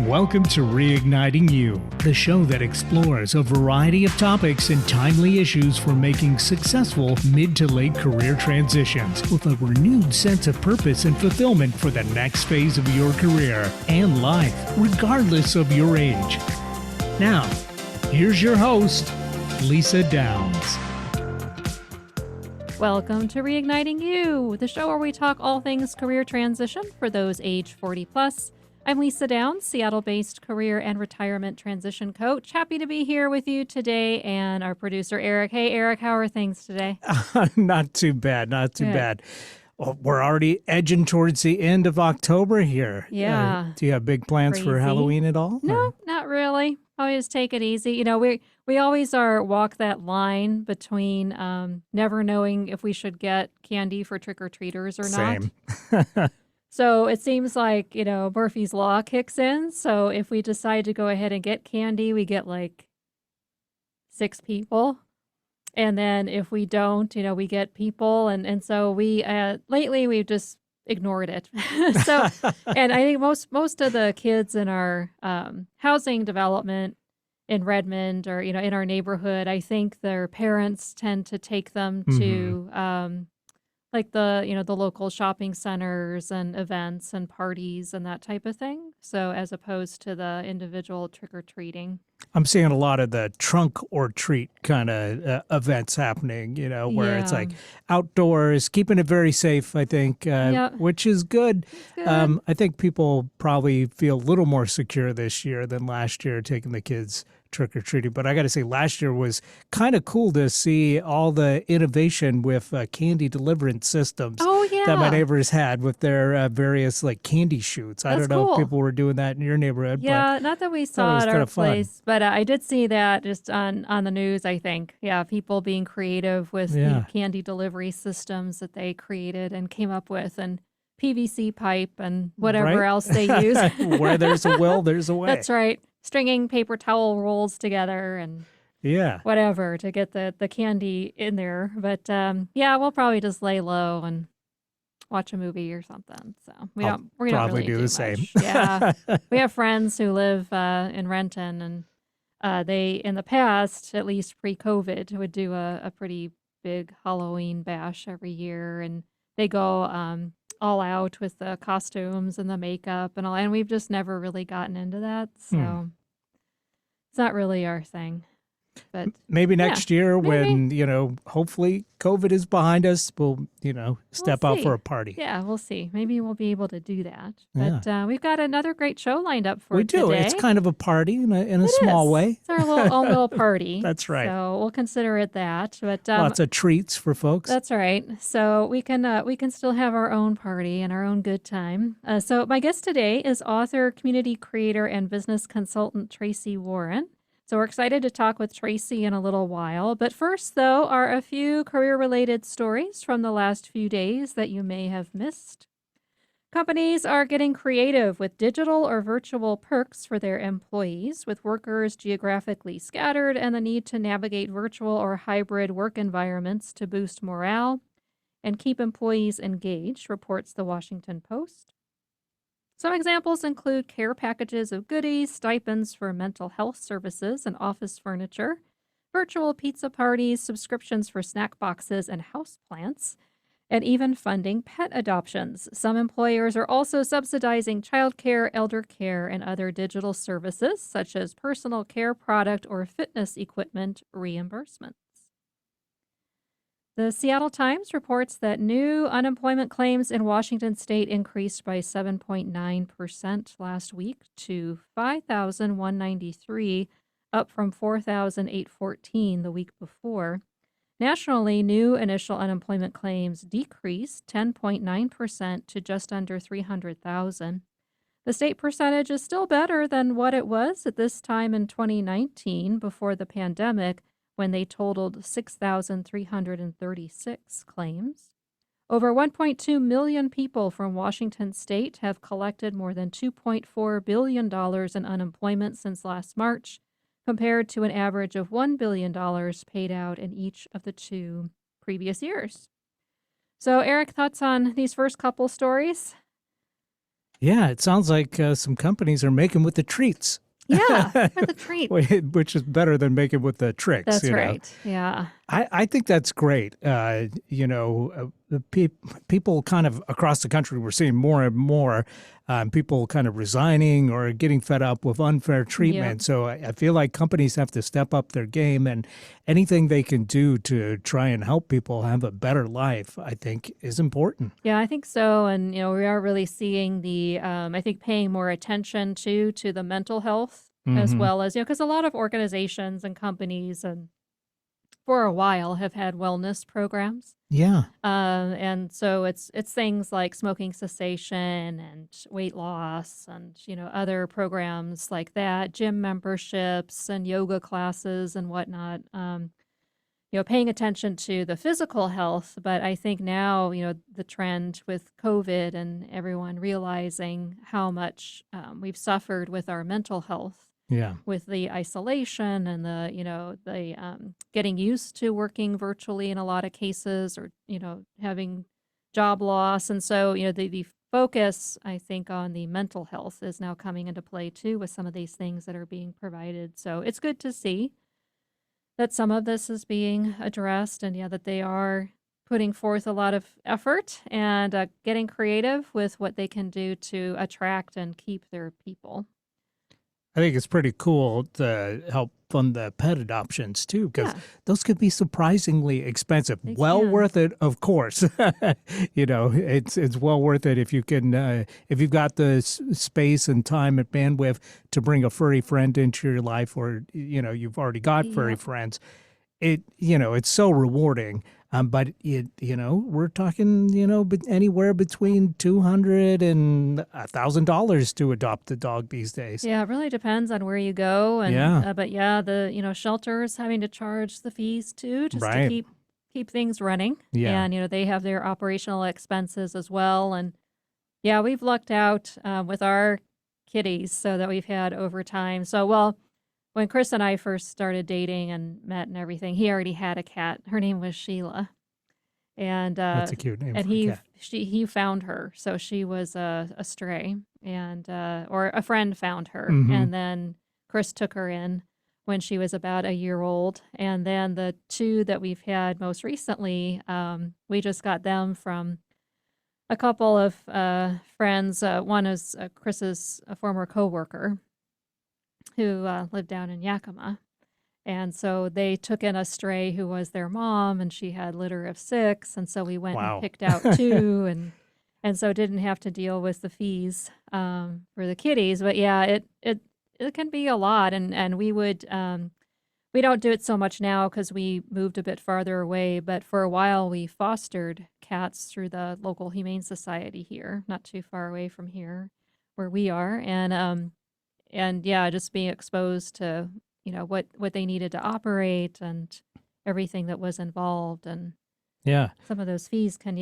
Welcome to Reigniting You, the show that explores a variety of topics and timely issues for making successful mid to late career transitions with a renewed sense of purpose and fulfillment for the next phase of your career and life, regardless of your age. Now, here's your host, Lisa Downs. Welcome to Reigniting You, the show where we talk all things career transition for those age 40 plus. I'm Lisa Downs, Seattle-based career and retirement transition coach. Happy to be here with you today, and our producer, Eric. Hey, Eric, how are things today? Not too bad, not too bad. Well, we're already edging towards the end of October here. Yeah. Do you have big plans for Halloween at all? No, not really. Always take it easy. You know, we always walk that line between never knowing if we should get candy for trick-or-treaters or not. Same. So it seems like, Murphy's Law kicks in. So if we decide to go ahead and get candy, we get like 6 people. And then if we don't, we get people. And so we, lately we've just ignored it. And I think most of the kids in our housing development in Redmond or, in our neighborhood, I think their parents tend to take them to, like the local shopping centers and events and parties and that type of thing. So as opposed to the individual trick-or-treating. I'm seeing a lot of the trunk or treat kind of events happening, where it's like outdoors, keeping it very safe, I think, which is good. I think people probably feel a little more secure this year than last year taking the kids trick-or-treating. But I got to say, last year was kind of cool to see all the innovation with candy deliverance systems that my neighbors had with their various like candy shoots. I don't know if people were doing that in your neighborhood. Yeah, but not that we saw at our place, but I did see that just on the news, I think. Yeah, people being creative with candy delivery systems that they created and came up with, and PVC pipe and whatever else they use. Where there's a will, there's a way. That's right. Stringing paper towel rolls together and whatever to get the candy in there. But we'll probably just lay low and watch a movie or something. So we don't really do the same. Yeah, we have friends who live in Renton, and they in the past, at least pre-COVID, would do a pretty big Halloween bash every year, and they go all out with the costumes and the makeup and all, and we've just never really gotten into that. So it's not really our thing. But maybe next year when, hopefully COVID is behind us, we'll step out for a party. Yeah, we'll see. Maybe we'll be able to do that. But we've got another great show lined up for today. We do. It's kind of a party in a small way. It's our own little party. That's right. So we'll consider it that. But lots of treats for folks. That's right. So we can still have our own party and our own good time. So my guest today is author, community creator, and business consultant Tracy Warren. So we're excited to talk with Tracy in a little while. But first, though, are a few career-related stories from the last few days that you may have missed. Companies are getting creative with digital or virtual perks for their employees, with workers geographically scattered and the need to navigate virtual or hybrid work environments to boost morale and keep employees engaged, reports the Washington Post. Some examples include care packages of goodies, stipends for mental health services and office furniture, virtual pizza parties, subscriptions for snack boxes and houseplants, and even funding pet adoptions. Some employers are also subsidizing childcare, elder care, and other digital services, such as personal care product or fitness equipment reimbursements. The Seattle Times reports that new unemployment claims in Washington state increased by 7.9% last week to 5,193, up from 4,814 the week before. Nationally, new initial unemployment claims decreased 10.9% to just under 300,000. The state percentage is still better than what it was at this time in 2019 before the pandemic, when they totaled 6,336 claims. Over 1.2 million people from Washington state have collected more than $2.4 billion in unemployment since last March, compared to an average of $1 billion paid out in each of the 2 previous years. So, Eric, thoughts on these first couple stories? Yeah, it sounds like some companies are making with the treats. Yeah, for the treat. Which is better than making with the tricks, That's right. Yeah. I think that's great. People kind of across the country, we're seeing more and more people kind of resigning or getting fed up with unfair Yep. treatment. So I feel like companies have to step up their game, and anything they can do to try and help people have a better life, I think, is important. Yeah, I think so. And, we are really seeing I think paying more attention to the mental health as Hmm. well as, because a lot of organizations and companies and for a while have had wellness programs. Yeah. And so it's things like smoking cessation and weight loss and, other programs like that, gym memberships and yoga classes and whatnot. Paying attention to the physical health, but I think now, the trend with COVID and everyone realizing how much we've suffered with our mental health, Yeah. with the isolation and the getting used to working virtually in a lot of cases, or, having job loss. And so, the focus, I think, on the mental health is now coming into play too with some of these things that are being provided. So it's good to see that some of this is being addressed, and that they are putting forth a lot of effort and getting creative with what they can do to attract and keep their people. I think it's pretty cool to help fund the pet adoptions too, because Yeah, those could be surprisingly expensive. they Well can. worth it, of course. It's well worth it if you can if you've got the space and time and bandwidth to bring a furry friend into your life, or you've already got furry Yep. friends. It's so rewarding. But we're talking, anywhere between $200 and $1,000 to adopt a dog these days. Yeah, it really depends on where you go, and Yeah. but yeah, the shelters having to charge the fees too, just to Right. keep things running, Yeah. and they have their operational expenses as well, and yeah, we've lucked out with our kitties, so that we've had over time. So, well, when Chris and I first started dating and met and everything, he already had a cat. Her name was Sheila, and That's a cute name and for a cat. he found her, so she was a stray, and or a friend found her, Mm-hmm. and then Chris took her in when she was about a year old, and then the two that we've had most recently, we just got them from a couple of friends. One is Chris's former coworker who lived down in Yakima. And so they took in a stray who was their mom, and she had litter of 6. And so we went and Wow. picked out 2, and so didn't have to deal with the fees for the kitties. But yeah, it can be a lot, and we don't do it so much now because we moved a bit farther away. But for a while, we fostered cats through the local humane society here, not too far away from here, where we are, and yeah, just being exposed to, what they needed to operate and everything that was involved, and Yeah. some of those fees can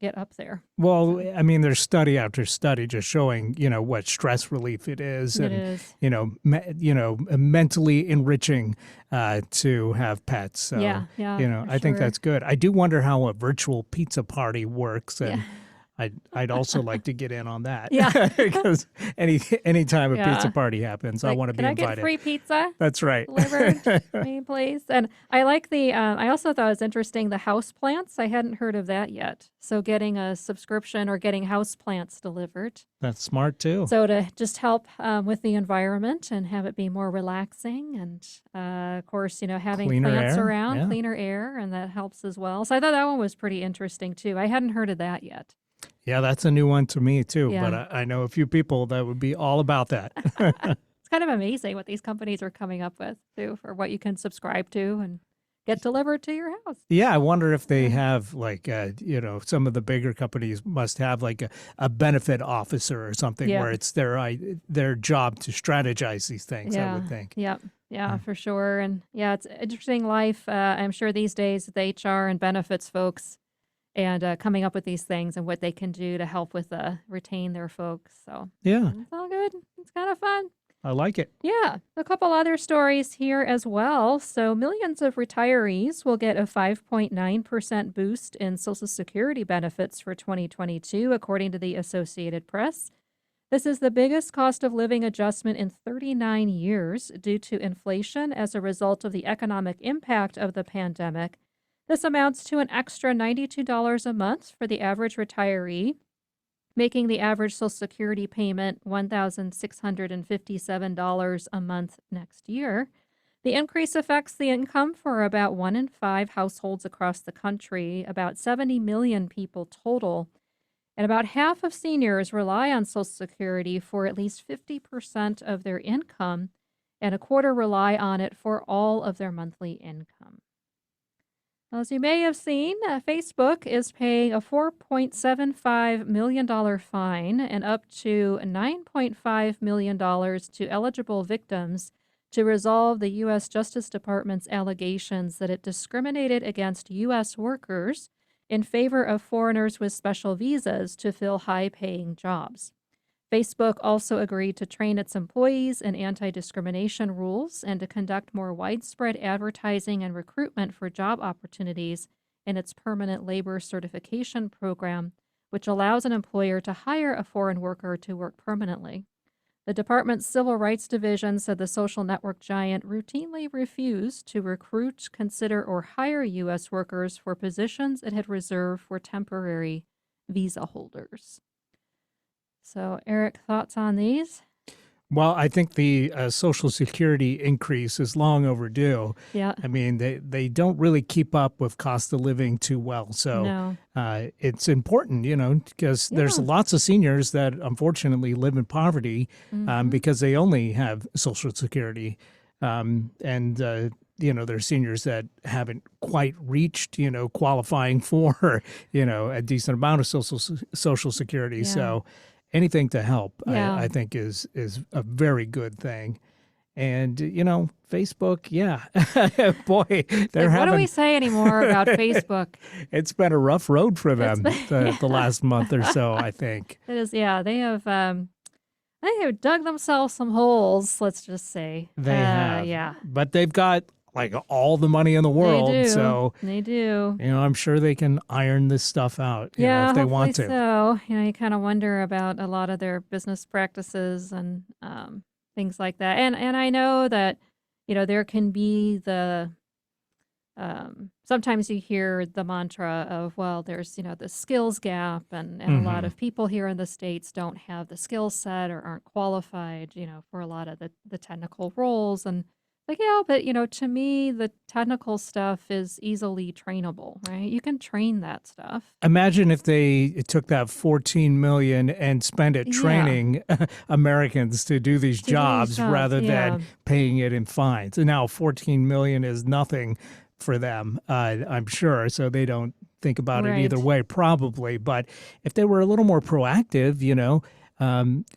get up there. Well, So I mean, there's study after study just showing, what stress relief it is, it and is. mentally enriching to have pets. So, Yeah, for I think sure. that's good. I do wonder how a virtual pizza party works, Yeah. and I'd also like to get in on that Yeah. because anytime a pizza Yeah. party happens, I Like, want to "Can be I get invited. free pizza That's right. delivered to me, please?" And I like I also thought it was interesting, the house plants. I hadn't heard of that yet. So getting a subscription or getting house plants delivered. That's smart too. So to just help with the environment and have it be more relaxing, and of course, having Cleaner plants air. around, Yeah. cleaner air, and that helps as well. So I thought that one was pretty interesting too. I hadn't heard of that yet. Yeah, that's a new one to me too, but Yeah. I know a few people that would be all about that. It's kind of amazing what these companies are coming up with too, for what you can subscribe to and get delivered to your house. Yeah, I wonder if they Yeah. have like, some of the bigger companies must have like a benefit officer or something Yeah. where it's their job to strategize these things, I Yeah. would think. Yep. Yeah, Yeah. for sure. And yeah, it's an interesting life. I'm sure these days the HR and benefits folks, and coming up with these things and what they can do to help with retain their folks. So Yeah, it's all good. It's kind of fun. I like it. Yeah, a couple other stories here as well. So millions of retirees will get a 5.9% boost in Social Security benefits for 2022, according to the Associated Press. This is the biggest cost of living adjustment in 39 years due to inflation as a result of the economic impact of the pandemic. This amounts to an extra $92 a month for the average retiree, making the average Social Security payment $1,657 a month next year. The increase affects the income for about 1 in 5 households across the country, about 70 million people total. And about half of seniors rely on Social Security for at least 50% of their income, and a quarter rely on it for all of their monthly income. As you may have seen, Facebook is paying a $4.75 million fine and up to $9.5 million to eligible victims to resolve the U.S. Justice Department's allegations that it discriminated against U.S. workers in favor of foreigners with special visas to fill high-paying jobs. Facebook also agreed to train its employees in anti-discrimination rules and to conduct more widespread advertising and recruitment for job opportunities in its permanent labor certification program, which allows an employer to hire a foreign worker to work permanently. The department's Civil Rights Division said the social network giant routinely refused to recruit, consider, or hire U.S. workers for positions it had reserved for temporary visa holders. So, Eric, thoughts on these? Well, I think the Social Security increase is long overdue. Yeah. I mean, they don't really keep up with cost of living too well. So it's important, because there's lots of seniors that unfortunately live in poverty because they only have Social Security. There's seniors that haven't quite reached, qualifying for, a decent amount of Social Security. Yeah. So anything to help, I think, is a very good thing. And, Facebook, boy, they're what do we say anymore about Facebook? It's been a rough road for them the last month or so, I think. It is, yeah. They have dug themselves some holes, let's just say. They have. Yeah. But they've got like all the money in the world. They do. So they do. I'm sure they can iron this stuff out if they want to. So, you kind of wonder about a lot of their business practices and things like that. And I know that, there can be the sometimes you hear the mantra of, well, there's, the skills gap and a lot of people here in the States don't have the skill set or aren't qualified, for a lot of the technical roles. And like, but, to me, the technical stuff is easily trainable, right? You can train that stuff. Imagine if they took that $14 million and spent it training Americans to do these jobs rather than paying it in fines. And now $14 million is nothing for them, I'm sure. So they don't think about it either way, probably. But if they were a little more proactive,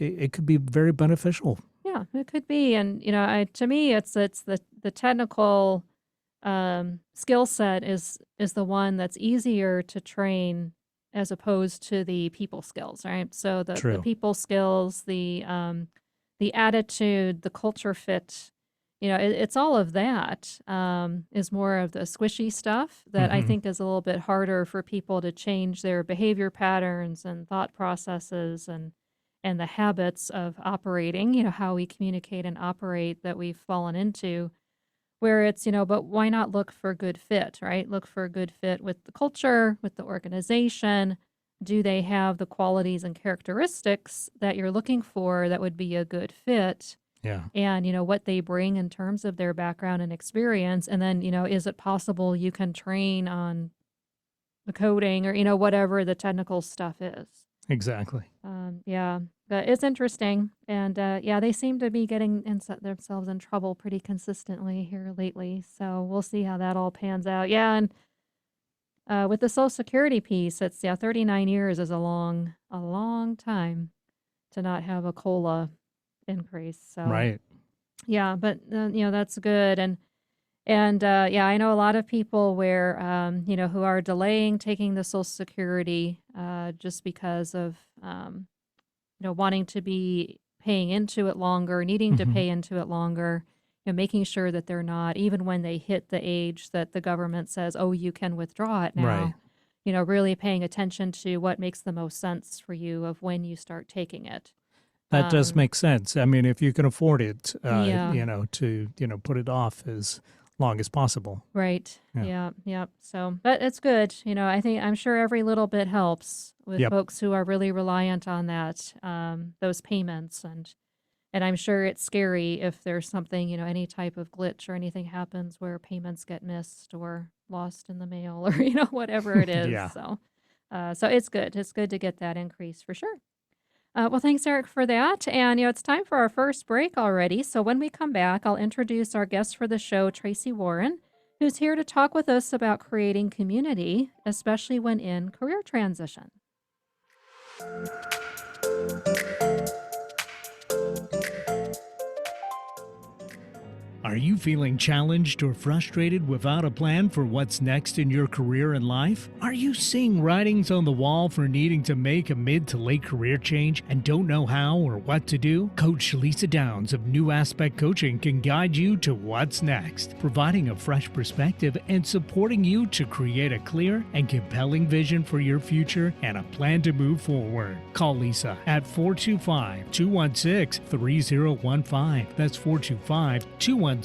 it could be very beneficial. Yeah, it could be. And, to me, it's the technical skill set is the one that's easier to train as opposed to the people skills, right? So the people skills, the attitude, the culture fit, it's all of that is more of the squishy stuff that I think is a little bit harder for people to change their behavior patterns and thought processes and the habits of operating, how we communicate and operate that we've fallen into, where it's, but why not look for good fit, right? Look for a good fit with the culture, with the organization. Do they have the qualities and characteristics that you're looking for that would be a good fit? Yeah. And, what they bring in terms of their background and experience. And then, is it possible you can train on the coding or, whatever the technical stuff is? Exactly. But it's interesting. And they seem to be getting themselves in trouble pretty consistently here lately. So we'll see how that all pans out. Yeah. And with the Social Security piece, it's 39 years is a long time to not have a COLA increase. So right. Yeah, but that's good. And I know a lot of people where who are delaying taking the Social Security just because of wanting to be paying into it longer, needing to pay into it longer, making sure that they're not, even when they hit the age that the government says, oh, you can withdraw it now, really paying attention to what makes the most sense for you of when you start taking it. That does make sense. I mean, if you can afford it, Yeah. to, put it off as long as possible. Right. Yeah. Yeah. So, but it's good. I'm sure every little bit helps with Yep. folks who are really reliant on that, those payments. And I'm sure it's scary if there's something, any type of glitch or anything happens where payments get missed or lost in the mail or, whatever it is. Yeah. So it's good. It's good to get that increase for sure. Well, thanks, Eric, for that. And, it's time for our first break already. So when we come back, I'll introduce our guest for the show, Tracy Warren, who's here to talk with us about creating community, especially when in career transition. Are you feeling challenged or frustrated without a plan for what's next in your career and life? Are you seeing writings on the wall for needing to make a mid to late career change and don't know how or what to do? Coach Lisa Downs of New Aspect Coaching can guide you to what's next, providing a fresh perspective and supporting you to create a clear and compelling vision for your future and a plan to move forward. Call Lisa at 425-216-3015. That's 425-216-3015.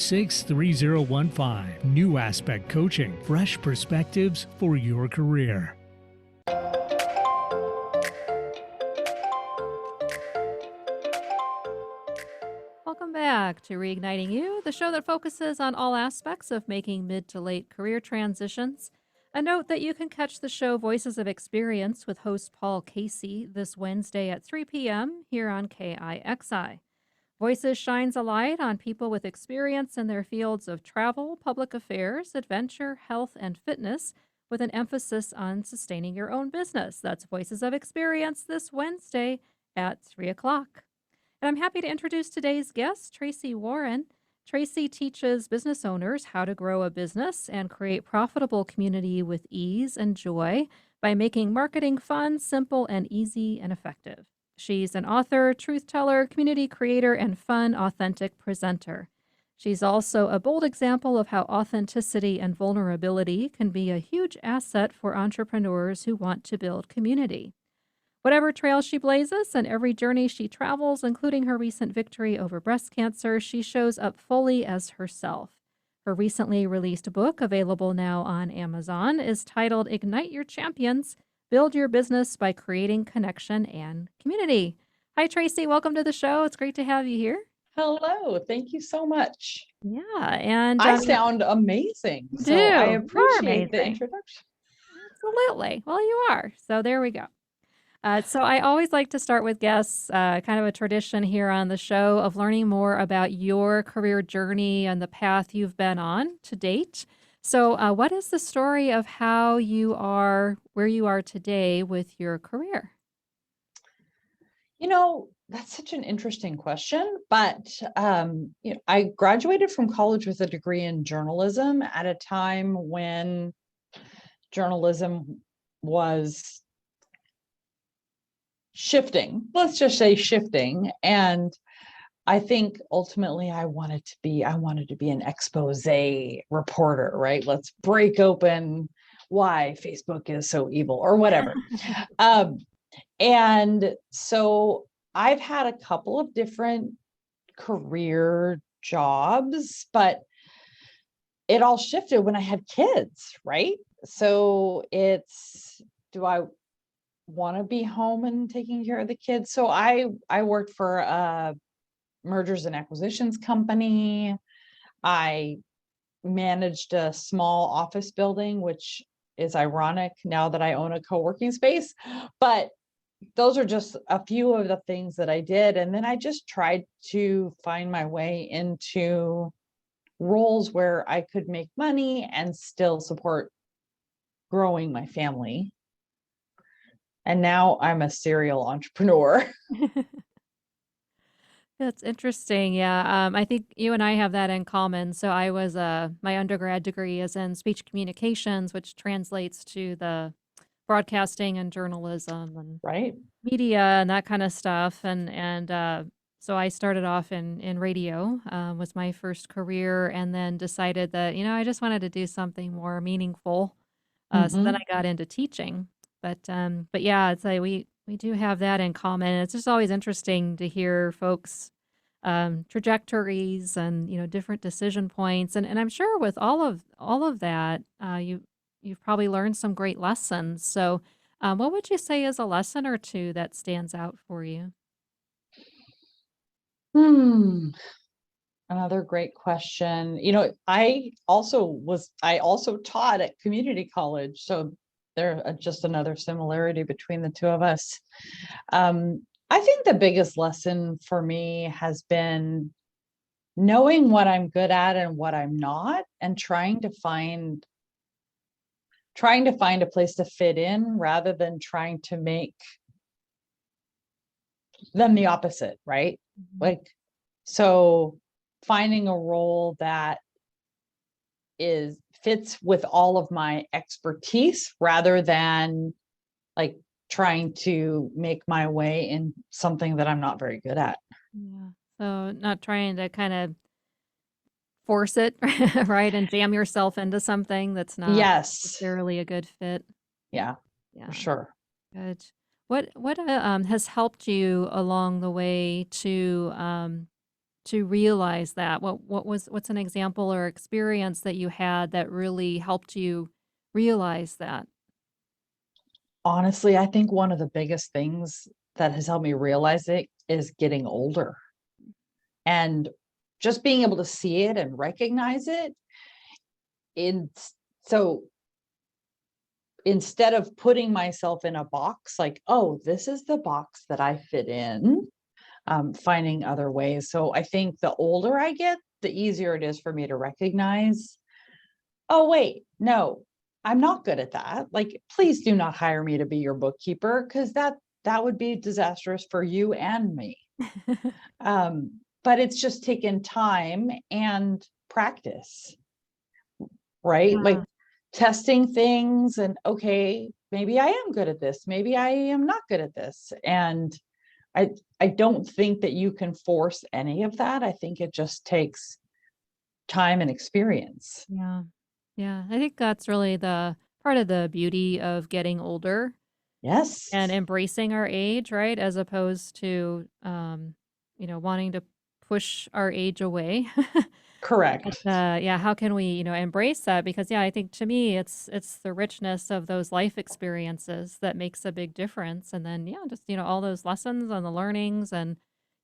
New Aspect Coaching, fresh perspectives for your career. Welcome back to Reigniting You, the show that focuses on all aspects of making mid to late career transitions. A note that you can catch the show Voices of Experience with host Paul Casey this Wednesday at 3 p.m. here on KIXI. Voices shines a light on people with experience in their fields of travel, public affairs, adventure, health, and fitness, with an emphasis on sustaining your own business. That's Voices of Experience this Wednesday at 3 o'clock. And I'm happy to introduce today's guest, Tracy Warren. Tracy teaches business owners how to grow a business and create profitable community with ease and joy by making marketing fun, simple, and easy and effective. She's an author, truth teller, community creator, and fun, authentic presenter. She's also a bold example of how authenticity and vulnerability can be a huge asset for entrepreneurs who want to build community. Whatever trail she blazes and every journey she travels, including her recent victory over breast cancer, she shows up fully as herself. Her recently released book, available now on Amazon, is titled Ignite Your Champions: Build Your Business by Creating Connection and Community. Hi, Tracy. Welcome to the show. It's great to have you here. Hello. Thank you so much. Yeah. And I sound amazing. So I appreciate the introduction. Absolutely. Well, you are. So there we go. So I always like to start with guests, kind of a tradition here on the show, of learning more about your career journey and the path you've been on to date. So what is the story of how you are where you are today with your career? That's such an interesting question, but I graduated from college with a degree in journalism at a time when journalism was shifting. Let's just say shifting. And I think ultimately I wanted to be an expose reporter, right? Let's break open why Facebook is so evil or whatever. And so I've had a couple of different career jobs, but it all shifted when I had kids, right? So do I want to be home and taking care of the kids? So I worked for a mergers and acquisitions company. I managed a small office building, which is ironic now that I own a co-working space, but those are just a few of the things that I did. And then I just tried to find my way into roles where I could make money and still support growing my family. And now I'm a serial entrepreneur. That's interesting. Yeah. I think you and I have that in common. So I was, my undergrad degree is in speech communications, which translates to the broadcasting and journalism and right, media and that kind of stuff. So I started off in radio, was my first career, and then decided that, I just wanted to do something more meaningful. So then I got into teaching. But yeah, it's like We do have that in common. It's just always interesting to hear folks' trajectories and different decision points. And I'm sure with all of that, you've probably learned some great lessons. So, what would you say is a lesson or two that stands out for you? Hmm. Another great question. I also taught at community college, so there just another similarity between the two of us. I think the biggest lesson for me has been knowing what I'm good at and what I'm not, and trying to find a place to fit in rather than trying to make them the opposite, right? Mhm. Like, so finding a role that is fits with all of my expertise rather than like trying to make my way in something that I'm not very good at. Yeah. So not trying to kind of force it, right, and jam yourself into something that's not Yes. necessarily a good fit. Yeah, for Yeah. sure. Good. What has helped you along the way to realize that? What's an example or experience that you had that really helped you realize that? Honestly, I think one of the biggest things that has helped me realize it is getting older and just being able to see it and recognize it. In so instead of putting myself in a box like, oh, this is the box that I fit in, finding other ways. So I think the older I get, the easier it is for me to recognize, oh, wait, no, I'm not good at that. Like, please do not hire me to be your bookkeeper because that would be disastrous for you and me. But it's just taken time and practice, right? Like Yeah. testing things and okay, maybe I am good at this, maybe I am not good at this. And I don't think that you can force any of that. I think it just takes time and experience. Yeah. Yeah. I think that's really the part of the beauty of getting older and Yes, embracing our age, right? As opposed to, wanting to push our age away. But, correct. yeah, how can we, embrace that? Because, yeah, I think to me, it's the richness of those life experiences that makes a big difference. And then, yeah, just, all those lessons and the learnings and,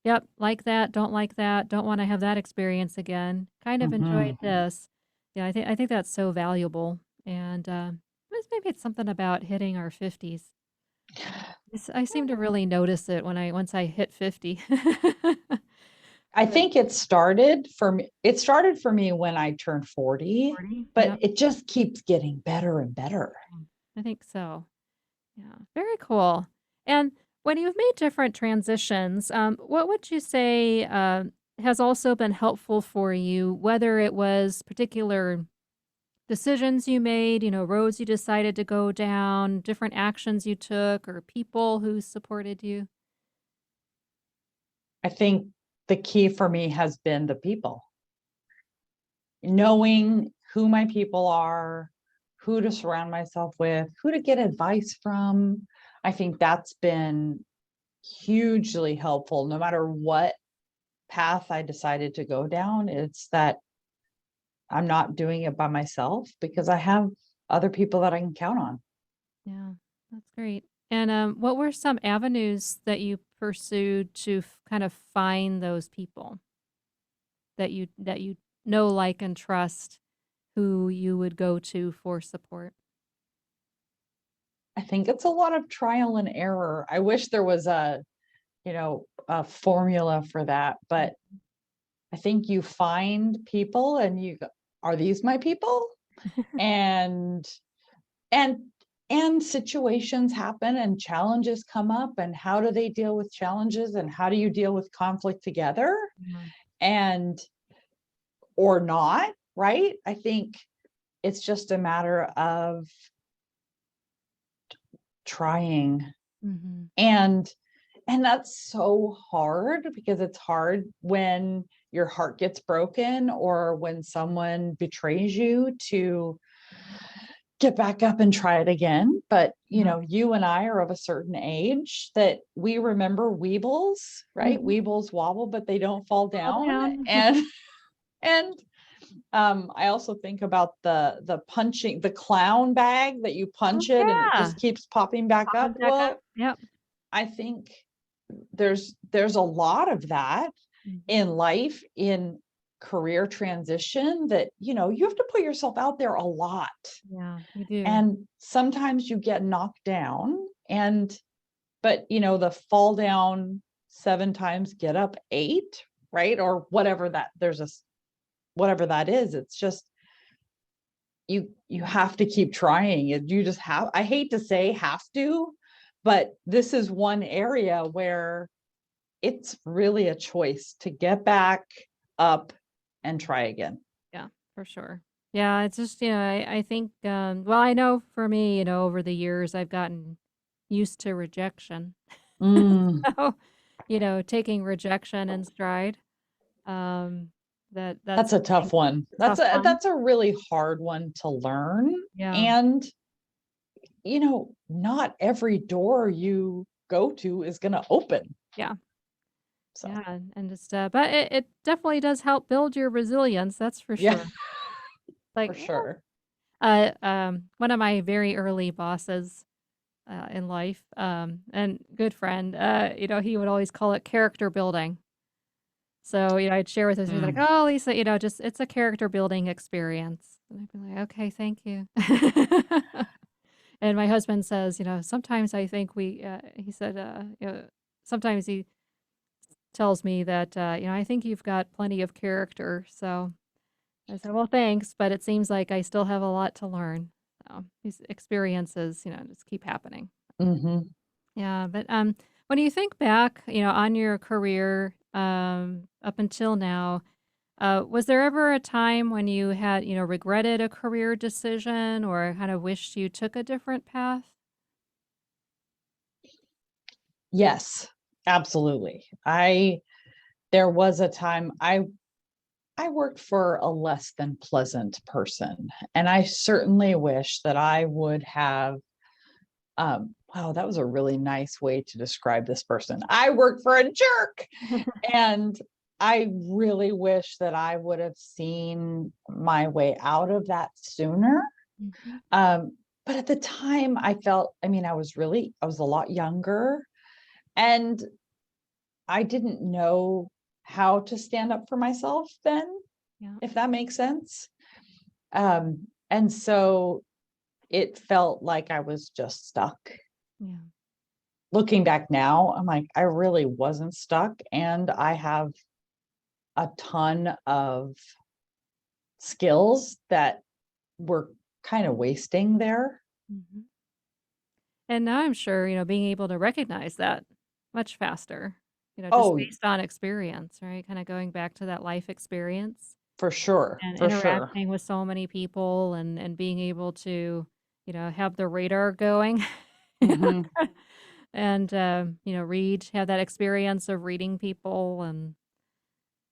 yep, like that, don't want to have that experience again. Kind of enjoyed Mhm. this. Yeah, I think that's so valuable. And maybe it's something about hitting our 50s. I seem to really notice it once I hit 50. I But think it started for me when I turned 40, 40, but yep. it just keeps getting better and better. I think so. Yeah, very cool. And when you've made different transitions, what would you say has also been helpful for you, whether it was particular decisions you made, roads you decided to go down, different actions you took, or people who supported you? I think the key for me has been the people, knowing who my people are, who to surround myself with, who to get advice from. I think that's been hugely helpful no matter what path I decided to go down. It's that I'm not doing it by myself because I have other people that I can count on. Yeah, that's great. And what were some avenues that you pursued to kind of find those people that you know, like, and trust, who you would go to for support? I think it's a lot of trial and error. I wish there was a formula for that, but I think you find people and you go, are these my people? And and and situations happen and challenges come up, and how do they deal with challenges and how do you deal with conflict together Yeah. and or not, right? I think it's just a matter of trying. Mhm. And that's so hard because it's hard when your heart gets broken or when someone betrays you get back up and try it again. But, you and I are of a certain age that we remember weebles, right? Weebles wobble, but they don't fall down. And I also think about the punching, the clown bag that you punch it and it just keeps popping back up. Yep. I think there's a lot of that in life, in career transition, that, you have to put yourself out there a lot. Yeah, you do. And sometimes you get knocked down but the fall down 7 times, get up 8, right? Or whatever that whatever that is. It's just, you have to keep trying. You just have, I hate to say have to, but this is one area where it's really a choice to get back up and try again. Yeah, for sure. Yeah, it's just, I think, well, I know for me, over the years, I've gotten used to rejection. So, taking rejection in stride, that's a tough one. That's a really hard one to learn. Yeah. And, not every door you go to is going to open. Yeah. So. Yeah, and just, but it definitely does help build your resilience. That's for sure. Yeah, Like, for sure. One of my very early bosses in life, and good friend, he would always call it character building. So, I'd share with him, he's like, "Oh, Lisa, just it's a character building experience." And I'd be like, "Okay, thank you." And my husband says, sometimes I think he said, sometimes he tells me that, I think you've got plenty of character. So I said, well, thanks, but it seems like I still have a lot to learn. So these experiences, just keep happening. Yeah, but when you think back, on your career up until now, was there ever a time when you had, regretted a career decision or kind of wished you took a different path? Yes, absolutely. There was a time I worked for a less than pleasant person, and I certainly wish that I would have, wow, that was a really nice way to describe this person. I worked for a jerk. And I really wish that I would have seen my way out of that sooner. But at the time I felt, I was a lot younger, and I didn't know how to stand up for myself then, if that makes sense. And so it felt like I was just stuck. Yeah. Looking back now, I'm like, I really wasn't stuck, and I have a ton of skills that were kind of wasting there. And now I'm sure, being able to recognize that much faster, just Oh, based on experience, right? Kind of going back to that life experience for sure. and For sure. interacting with so many people and being able to, have the radar going and, have that experience of reading people and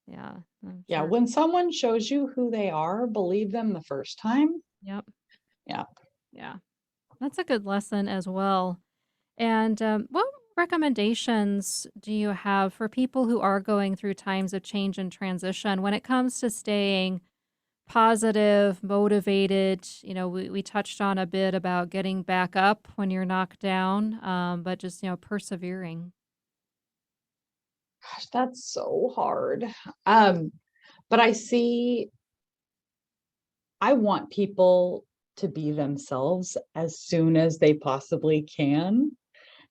yeah. I'm Yeah. sure. When someone shows you who they are, believe them the first time. Yep. Yeah. Yeah. That's a good lesson as well. And what recommendations do you have for people who are going through times of change and transition when it comes to staying positive, motivated? We touched on a bit about getting back up when you're knocked down, but just, persevering. Gosh, that's so hard. But I want people to be themselves as soon as they possibly can.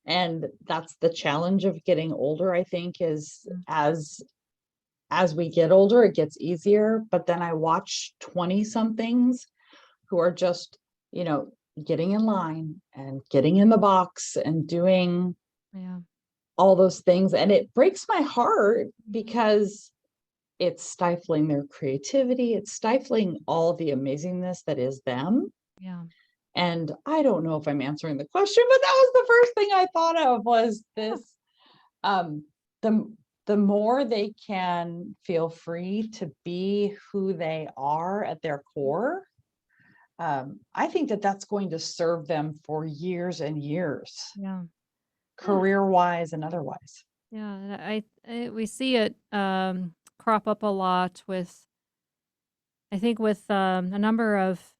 And that's the challenge of getting older, I think, is as we get older, it gets easier. But then I watch 20 somethings who are just, getting in line and getting in the box and doing all those things. And it breaks my heart because it's stifling their creativity. It's stifling all the amazingness that is them. Yeah. And I don't know if I'm answering the question, but that was the first thing I thought of was this. The more they can feel free to be who they are at their core, I think that that's going to serve them for years and years, Yeah. Yeah. career wise and otherwise. Yeah. And we see it crop up a lot with, I think, with a number of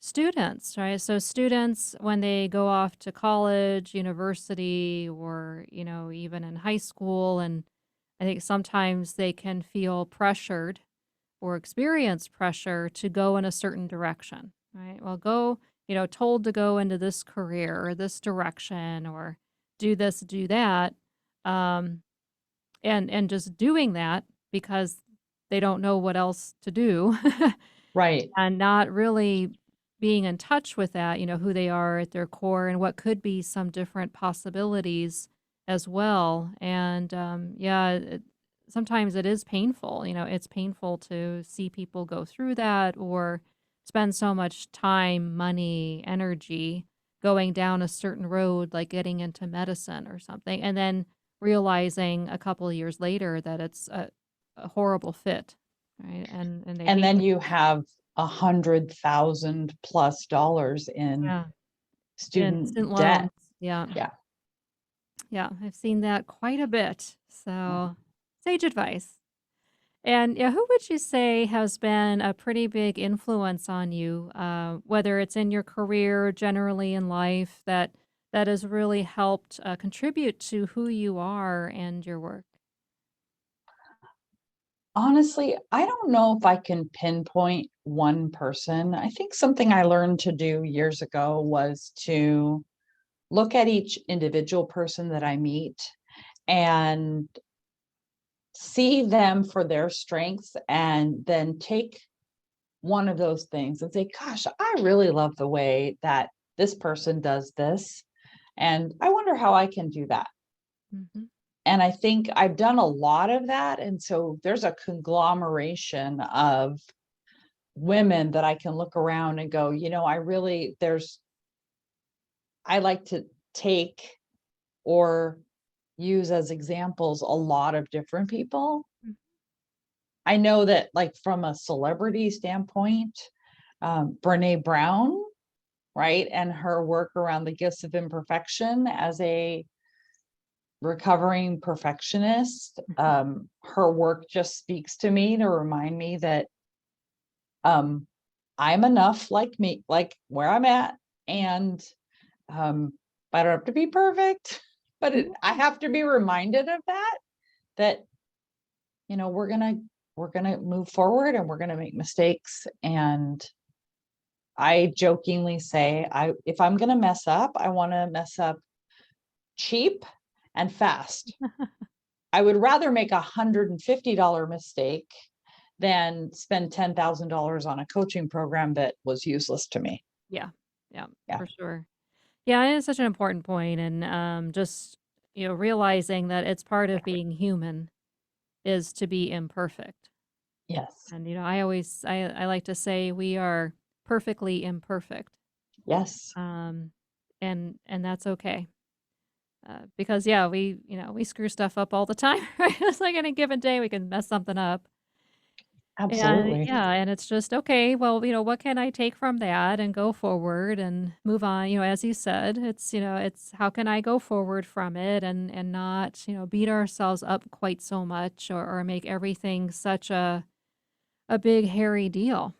students, right? So students, when they go off to college, university, or, even in high school, and I think sometimes they can feel pressured or experience pressure to go in a certain direction, right? Well, go, told to go into this career or this direction or do this, do that. Um, and just doing that because they don't know what else to do Right. and not really being in touch with that, who they are at their core and what could be some different possibilities as well. And yeah, sometimes it is painful. It's painful to see people go through that or spend so much time, money, energy going down a certain road, like getting into medicine or something, and then realizing a couple of years later that it's a horrible fit, right? And they And hate then what you they do. have $100,000+ in Yeah, instant student debt. loans. Yeah. Yeah. Yeah, I've seen that quite a bit. So, sage advice. And yeah, who would you say has been a pretty big influence on you, whether it's in your career, generally in life, that has really helped contribute to who you are and your work? Honestly, I don't know if I can pinpoint one person. I think something I learned to do years ago was to look at each individual person that I meet and see them for their strengths and then take one of those things and say, gosh, I really love the way that this person does this. And I wonder how I can do that. Hmm. And I think I've done a lot of that. And so there's a conglomeration of women that I can look around and go, I like to take or use as examples a lot of different people. I know that, like, from a celebrity standpoint, Brene Brown, right? And her work around the gifts of imperfection as a recovering perfectionist. Her work just speaks to me to remind me that um, I'm enough, like me, like where I'm at. And I don't have to be perfect, but I have to be reminded of that, we're gonna move forward and we're gonna make mistakes. And I jokingly say, if I'm gonna mess up, I want to mess up cheap and fast. I would rather make $150 mistake than spend $10,000 on a coaching program that was useless to me. Yeah, yeah, Yeah. for sure. Yeah, it is such an important point, and just realizing that it's part of being human is to be imperfect. Yes. And I like to say we are perfectly imperfect, Yes. and that's okay. Because yeah, we screw stuff up all the time, right? It's like any given day we can mess something up. And Absolutely. yeah, and it's just okay, well, what can I take from that and go forward and move on, as you said, it's how can I go forward from it and not, beat ourselves up quite so much or make everything such a big hairy deal.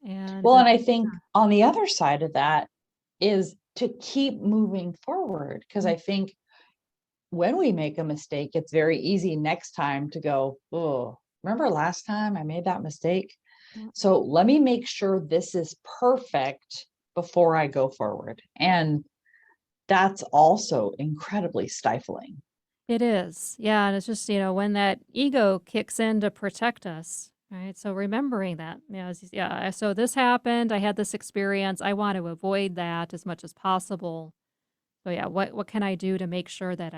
And Well, and I think on the other side of that is to keep moving forward, because I think when we make a mistake, it's very easy next time to go, oh, remember last time I made that mistake? yeah, So let me make sure this is perfect before I go forward. And that's also incredibly stifling. it is. Yeah, and it's just, when that ego kicks in to protect us, right? So remembering that, yeah, so this happened, I had this experience, I want to avoid that as much as possible. So yeah, what can I do to make sure that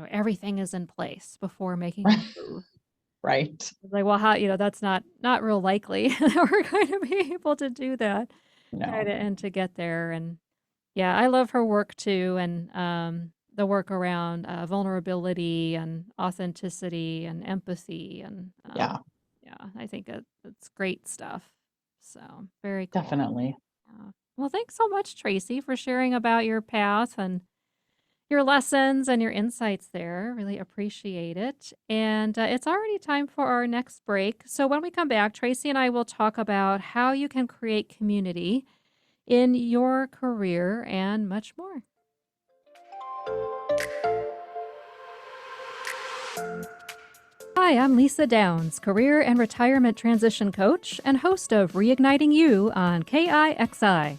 everything is in place before making a move? Right. It's like, well, how, that's not real likely that we're going to be able to do that, right? No, And to get there. And yeah, I love her work too, and the work around vulnerability and authenticity and empathy, and yeah, yeah, I think it's great stuff. So very cool. definitely. Yeah. Well, thanks so much, Tracy, for sharing about your path and your lessons and your insights there. Really appreciate it. And it's already time for our next break. So when we come back, Tracy and I will talk about how you can create community in your career and much more. Hi, I'm Lisa Downs, career and retirement transition coach and host of Reigniting You on KIXI.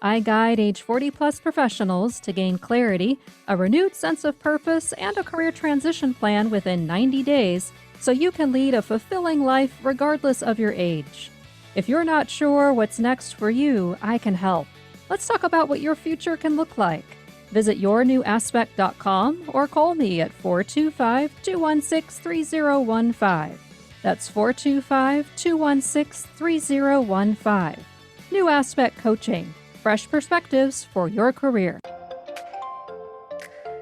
I guide age 40 plus professionals to gain clarity, a renewed sense of purpose, and a career transition plan within 90 days so you can lead a fulfilling life regardless of your age. If you're not sure what's next for you, I can help. Let's talk about what your future can look like. Visit yournewaspect.com or call me at 425-216-3015. That's 425-216-3015. New Aspect Coaching. Fresh perspectives for your career.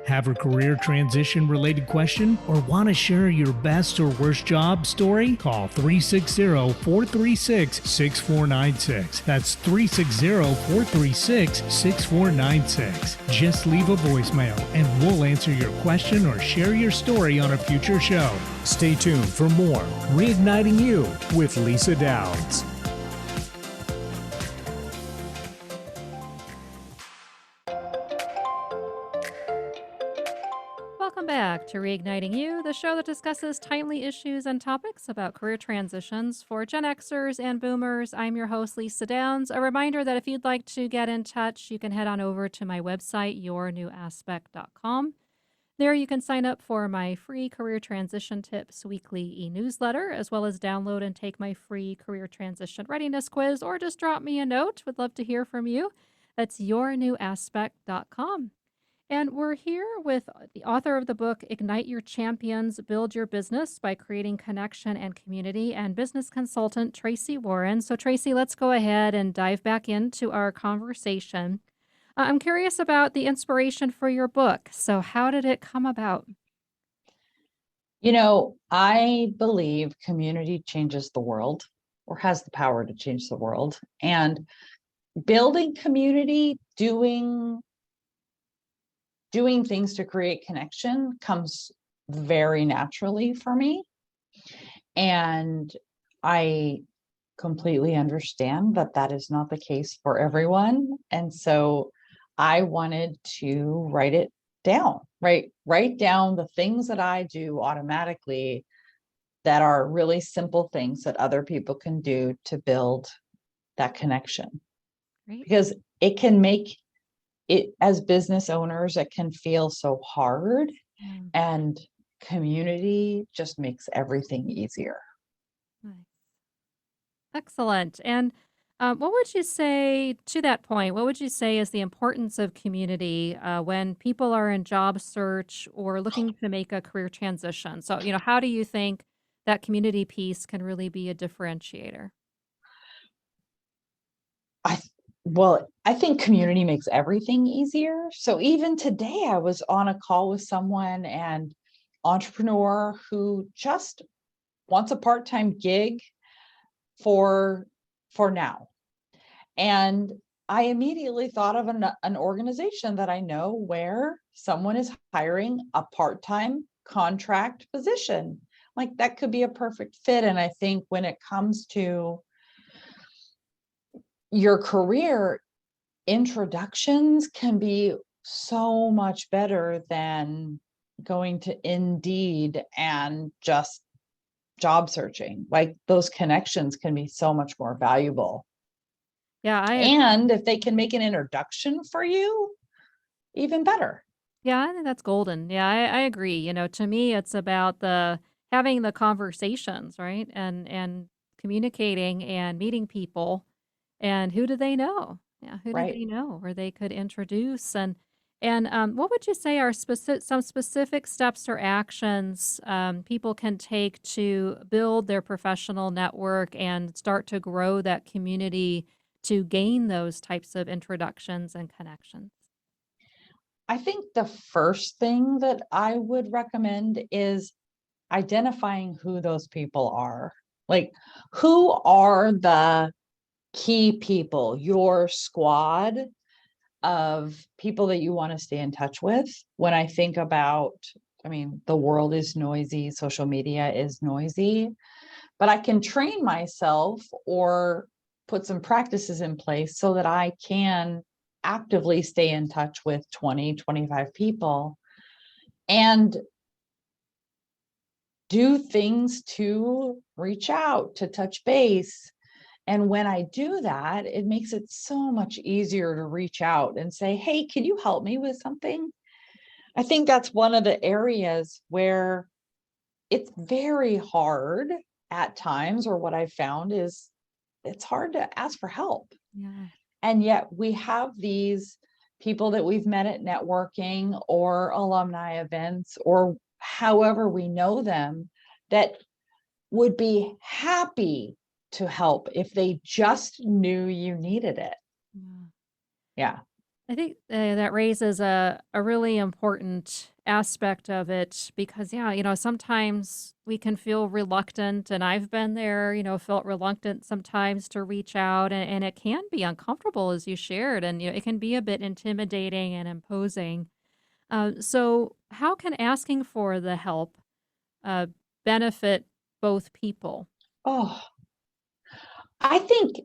Have a career transition related question or want to share your best or worst job story? Call 360-436-6496. That's 360-436-6496. Just leave a voicemail and we'll answer your question or share your story on a future show. Stay tuned for more Reigniting You with Lisa Downs. Welcome back to Reigniting You, the show that discusses timely issues and topics about career transitions for Gen Xers and Boomers. I'm your host, Lisa Downs. A reminder that if you'd like to get in touch, you can head on over to my website, yournewaspect.com. There you can sign up for my free Career Transition Tips weekly e-newsletter, as well as download and take my free Career Transition Readiness Quiz, or just drop me a note. Would love to hear from you. That's yournewaspect.com. And we're here with the author of the book, Ignite Your Champions, Build Your Business by Creating Connection and Community, and business consultant Tracy Warren. So Tracy, let's go ahead and dive back into our conversation. I'm curious about the inspiration for your book. So how did it come about? You know, I believe community changes the world or has the power to change the world. And building community, doing things to create connection comes very naturally for me. And I completely understand that that is not the case for everyone. And so I wanted to write it down, write down the things that I do automatically that are really simple things that other people can do to build that connection. Great. Because it can make it, as business owners, it can feel so hard, and community just makes everything easier. Nice. Excellent. And what would you say to that point? What would you say is the importance of community when people are in job search or looking to make a career transition? So, how do you think that community piece can really be a differentiator? I think community makes everything easier. So even today, I was on a call with someone, and entrepreneur who just wants a part-time gig for now. And I immediately thought of an organization that I know where someone is hiring a part-time contract position. Like, that could be a perfect fit. And I think when it comes to your career, introductions can be so much better than going to Indeed and just job searching. Like, those connections can be so much more valuable. Yeah, and if they can make an introduction for you, even better. Yeah, I think that's golden. Yeah, I agree. To me, it's about having the conversations, right? And communicating and meeting people. And who do they know? Yeah, who do they know where they could introduce? And what would you say are some specific steps or actions people can take to build their professional network and start to grow that community to gain those types of introductions and connections? I think the first thing that I would recommend is identifying who those people are. Like, who are the key people, your squad of people that you want to stay in touch with. When I think about, I mean, the world is noisy, social media is noisy, but I can train myself or put some practices in place so that I can actively stay in touch with 20, 25 people and do things to reach out, to touch base. And when I do that, it makes it so much easier to reach out and say, hey, can you help me with something? I think that's one of the areas where it's very hard at times, or what I've found is it's hard to ask for help. Yeah. And yet we have these people that we've met at networking or alumni events or however we know them that would be happy to help if they just knew you needed it. Yeah. Yeah. I think that raises a really important aspect of it because, yeah, sometimes we can feel reluctant, and I've been there, felt reluctant sometimes to reach out, and it can be uncomfortable, as you shared, and it can be a bit intimidating and imposing. So, how can asking for the help uh, benefit both people? Oh, I think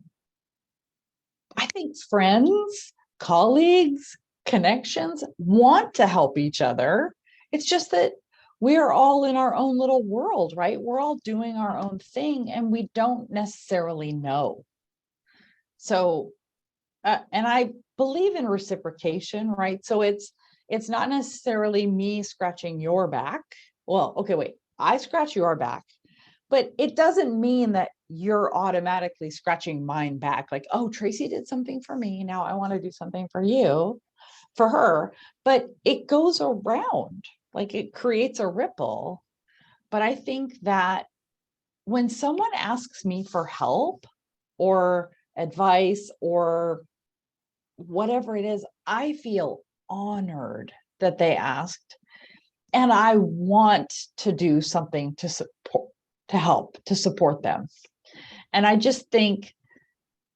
friends, colleagues, connections want to help each other. It's just that we're all in our own little world, right? We're all doing our own thing and we don't necessarily know. So, and I believe in reciprocation, right? So it's not necessarily me scratching your back. Well, okay, wait, I scratch your back, but it doesn't mean that you're automatically scratching mine back. Like, oh, Tracy did something for me. Now I want to do something for you, for her. But it goes around, like it creates a ripple. But I think that when someone asks me for help or advice or whatever it is, I feel honored that they asked. And I want to do something to support, to help, to support them. And I just think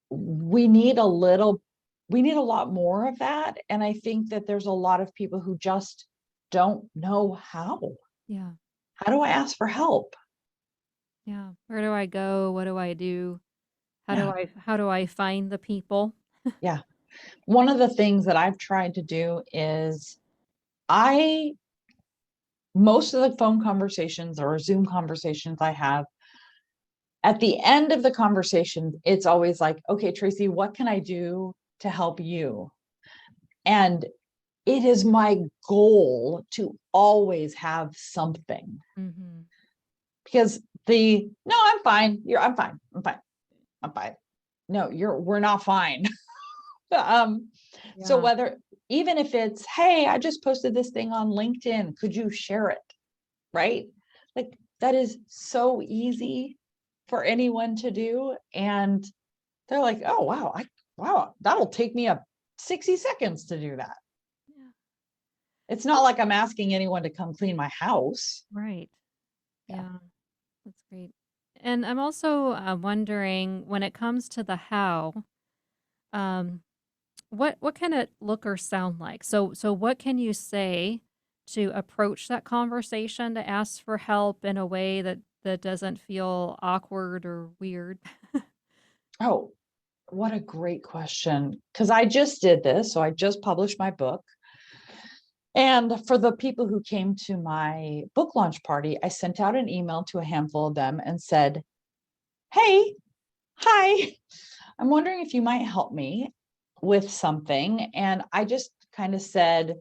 we need a lot more of that. And I think that there's a lot of people who just don't know how. Yeah. How do I ask for help? Yeah. Where do I go? What do I do? How do Yeah. I find the people? Yeah. One of the things that I've tried to do is I most of the phone conversations or Zoom conversations I have, at the end of the conversation, it's always like, okay, Tracy, what can I do to help you? And it is my goal to always have something Mm-hmm. because no, I'm fine. I'm fine. I'm fine. I'm fine. No, we're not fine. So Yeah. whether, even if it's, hey, I just posted this thing on LinkedIn, could you share it? Right? Like that is so easy for anyone to do. And they're like, oh, wow, that'll take me 60 seconds to do that. Yeah. It's not like I'm asking anyone to come clean my house. Right. Yeah. Yeah. That's great. And I'm also wondering when it comes to the how, um, what can it look or sound like? So what can you say to approach that conversation to ask for help in a way that doesn't feel awkward or weird? Oh, what a great question. Because I just did this. So I just published my book. And for the people who came to my book launch party, I sent out an email to a handful of them and said, hey, hi, I'm wondering if you might help me with something. And I just kind of said,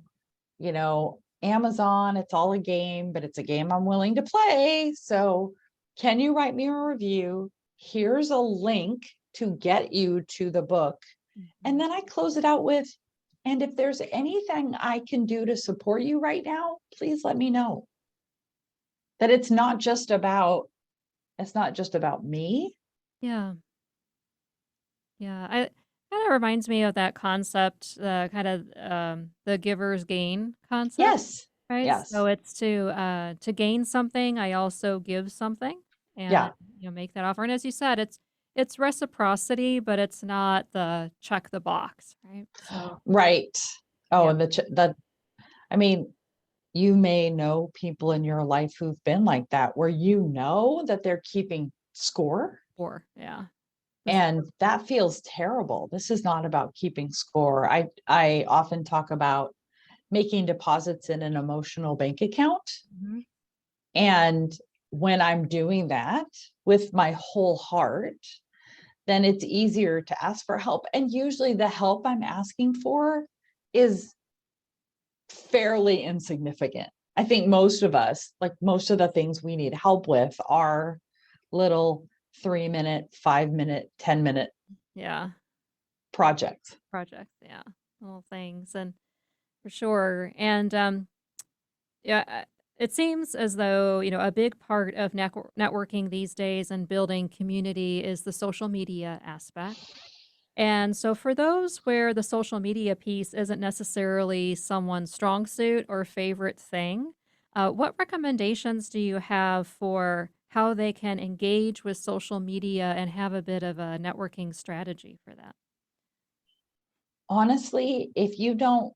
Amazon, it's all a game, but it's a game I'm willing to play. So can you write me a review? Here's a link to get you to the book. And then I close it out with, and if there's anything I can do to support you right now, please let me know. That it's not just about me. Yeah. Yeah. I kind of reminds me of that concept, kind of the giver's gain concept. Yes. Right? So Yes. it's to gain something, I also give something and, Yeah. make that offer. And as you said, it's reciprocity, but it's not the check the box, right? So, Right. Oh, yeah. and I mean, you may know people in your life who've been like that, where you know that they're keeping score. Or, yeah. And that feels terrible. This is not about keeping score. I often talk about making deposits in an emotional bank account. Mhm. And when I'm doing that with my whole heart, then it's easier to ask for help. And usually the help I'm asking for is fairly insignificant. I think most of us, like most of the things we need help with, are little 3-minute, 5-minute, 10-minute Yeah. projects. Projects. Yeah. Little things. And for sure. And, yeah, it seems as though, a big part of networking these days and building community is the social media aspect. And so, for those where the social media piece isn't necessarily someone's strong suit or favorite thing, what recommendations do you have for how they can engage with social media and have a bit of a networking strategy for that? Honestly, if you don't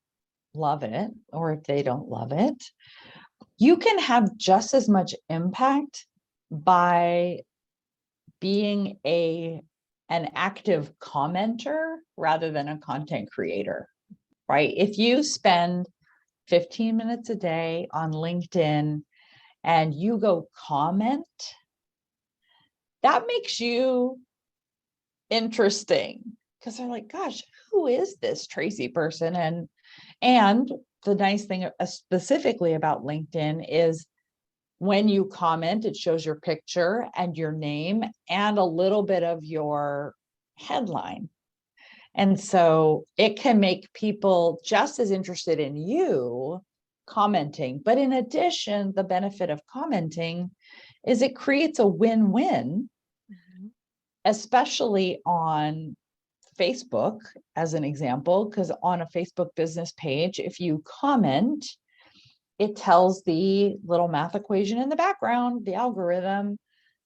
love it or if they don't love it, you can have just as much impact by being an active commenter rather than a content creator, right? If you spend 15 minutes a day on LinkedIn and you go comment, that makes you interesting because they're like, gosh, who is this Tracy person? And the nice thing specifically about LinkedIn is when you comment, it shows your picture and your name and a little bit of your headline. And so it can make people just as interested in you commenting. But in addition, the benefit of commenting is it creates a win-win, Mhm. especially on Facebook, as an example, because on a Facebook business page, if you comment, it tells the little math equation in the background, the algorithm,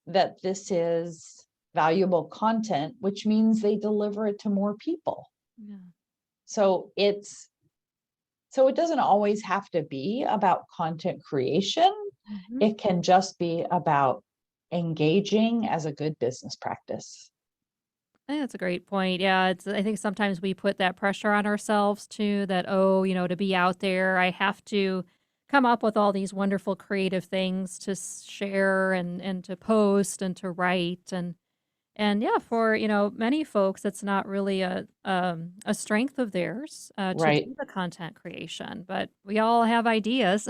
that this is valuable content, which means they deliver it to more people. Yeah. So it doesn't always have to be about content creation. Mhm. It can just be about engaging as a good business practice. I think that's a great point. Yeah, I think sometimes we put that pressure on ourselves too that, oh, to be out there, I have to come up with all these wonderful creative things to share and to post and to write and yeah, for, many folks it's not really a strength of theirs to Right. do the content creation, but we all have ideas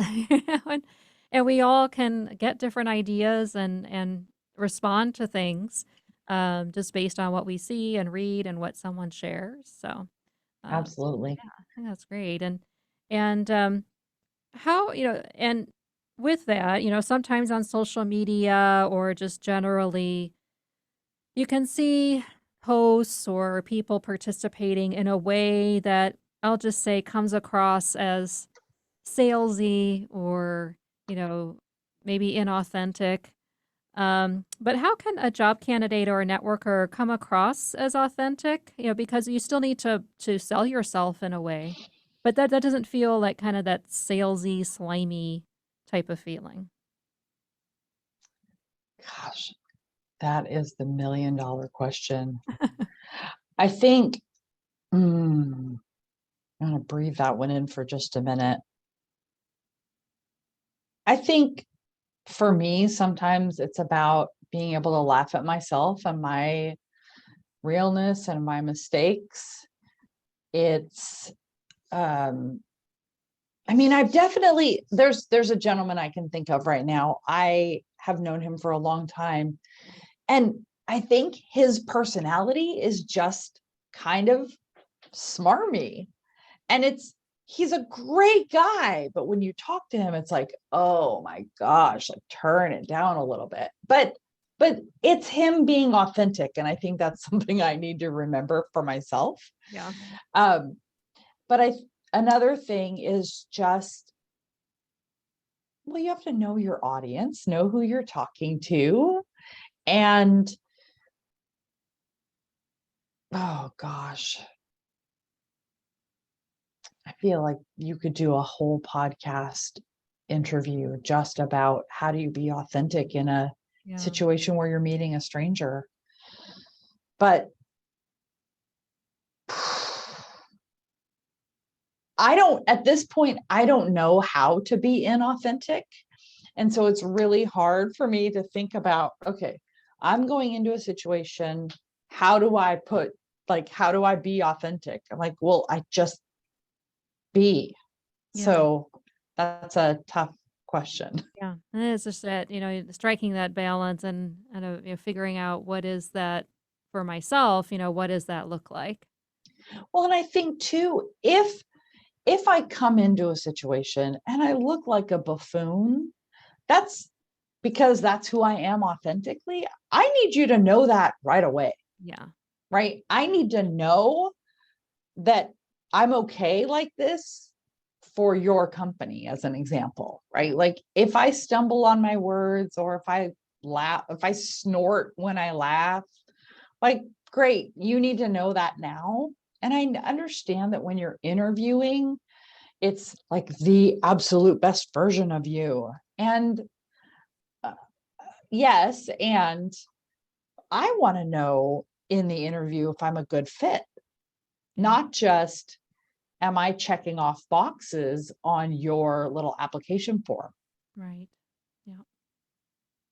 and we all can get different ideas and respond to things just based on what we see and read and what someone shares. So, Absolutely. yeah, I think that's great. And how and with that, sometimes on social media or just generally, you can see posts or people participating in a way that I'll just say comes across as salesy or you know maybe inauthentic. But how can a job candidate or a networker come across as authentic? Because you still need to sell yourself in a way, but that doesn't feel like kind of that salesy, slimy type of feeling. Gosh, that is the $1 million question. I think, I'm going to breathe that one in for just a minute. I think for me, sometimes it's about being able to laugh at myself and my realness and my mistakes. It's, I mean, I've definitely, there's a gentleman I can think of right now. I have known him for a long time. And I think his personality is just kind of smarmy. And he's a great guy, but when you talk to him, it's like, oh my gosh, like turn it down a little bit. But it's him being authentic. And I think that's something I need to remember for myself. Yeah. Um, but another thing is just, well, you have to know your audience, know who you're talking to, and Oh gosh. I feel like you could do a whole podcast interview just about how do you be authentic in a Yeah. situation where you're meeting a stranger. But at this point, I don't know how to be inauthentic. And so it's really hard for me to think about, okay, I'm going into a situation. How do I be authentic? I'm like, well, I just be. Yeah. So that's a tough question. Yeah. And it's just that, striking that balance and figuring out what is that for myself, what does that look like? Well, and I think too, if I come into a situation and I look like a buffoon, that's because that's who I am authentically. I need you to know that right away. Yeah. Right? I need to know that I'm okay like this for your company, as an example, right? Like if I stumble on my words, or if I laugh, if I snort when I laugh, like, great, you need to know that now. And I understand that when you're interviewing, it's like the absolute best version of you. And yes, and I want to know in the interview if I'm a good fit, not just am I checking off boxes on your little application form. Right. Yeah.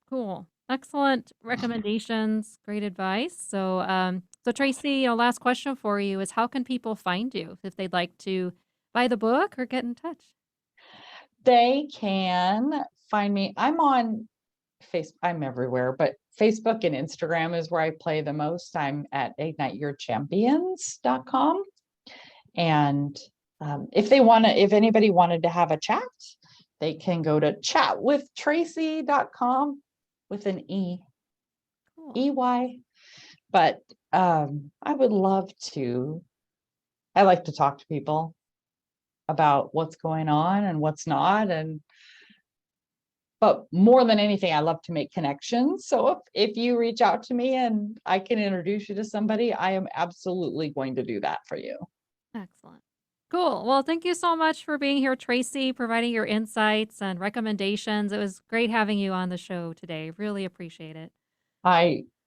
Cool. Excellent recommendations. Great advice. So Tracy, last question for you is how can people find you if they'd like to buy the book or get in touch? They can find me. I'm on Facebook. I'm everywhere, but Facebook and Instagram is where I play the most. I'm at igniteyourchampions.com. And if anybody wanted to have a chat, they can go to chatwithtracy.com with an E. Cool. EY. But I would love to. I like to talk to people about what's going on and what's not. But more than anything, I love to make connections. So if you reach out to me and I can introduce you to somebody, I am absolutely going to do that for you. Excellent. Cool. Well, thank you so much for being here, Tracy, providing your insights and recommendations. It was great having you on the show today. Really appreciate it.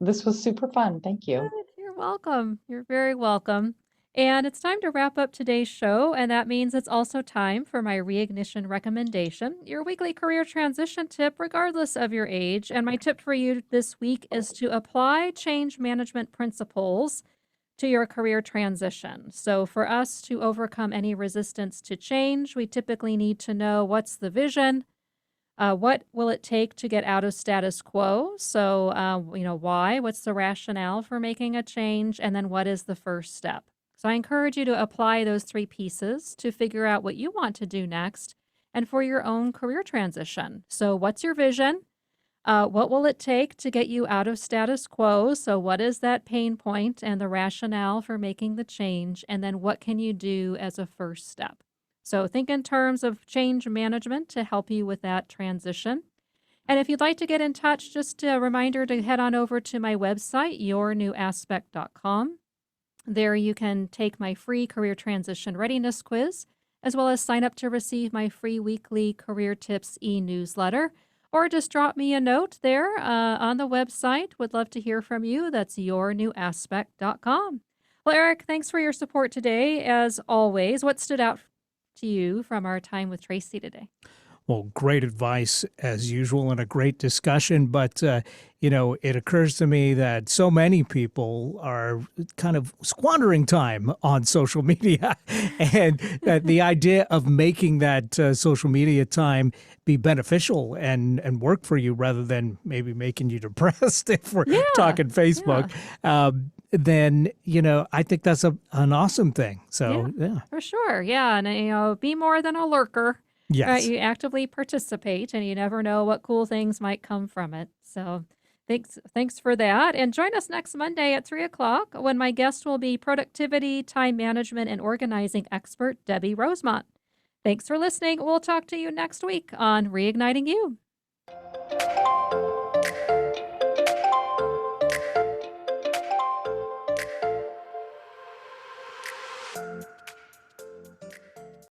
This was super fun. Thank you. Good. You're welcome. You're very welcome. And it's time to wrap up today's show, and that means it's also time for my reignition recommendation, your weekly career transition tip, regardless of your age. And my tip for you this week is to apply change management principles to your career transition. So, for us to overcome any resistance to change, we typically need to know what's the vision. What will it take to get out of status quo? So, why? What's the rationale for making a change? And then what is the first step? So, I encourage you to apply those three pieces to figure out what you want to do next and for your own career transition. So, what's your vision? What will it take to get you out of status quo? So, what is that pain point and the rationale for making the change? And then, what can you do as a first step? So, think in terms of change management to help you with that transition. And if you'd like to get in touch, just a reminder to head on over to my website, yournewaspect.com. There you can take my free career transition readiness quiz, as well as sign up to receive my free weekly career tips e-newsletter. Or just drop me a note there on the website. Would love to hear from you. That's yournewaspect.com. Well, Eric, thanks for your support today. As always, what stood out to you from our time with Tracy today? Well, great advice as usual and a great discussion. But, it occurs to me that so many people are kind of squandering time on social media and that the idea of making that social media time be beneficial and work for you rather than maybe making you depressed if we're talking Facebook. Yeah. Then, I think that's an awesome thing. So, yeah. For sure. Yeah. And, be more than a lurker. Yes. Right, you actively participate, and you never know what cool things might come from it. So thanks for that. And join us next Monday at 3:00 when my guest will be productivity, time management, and organizing expert Debbie Rosemont. Thanks for listening. We'll talk to you next week on Reigniting You.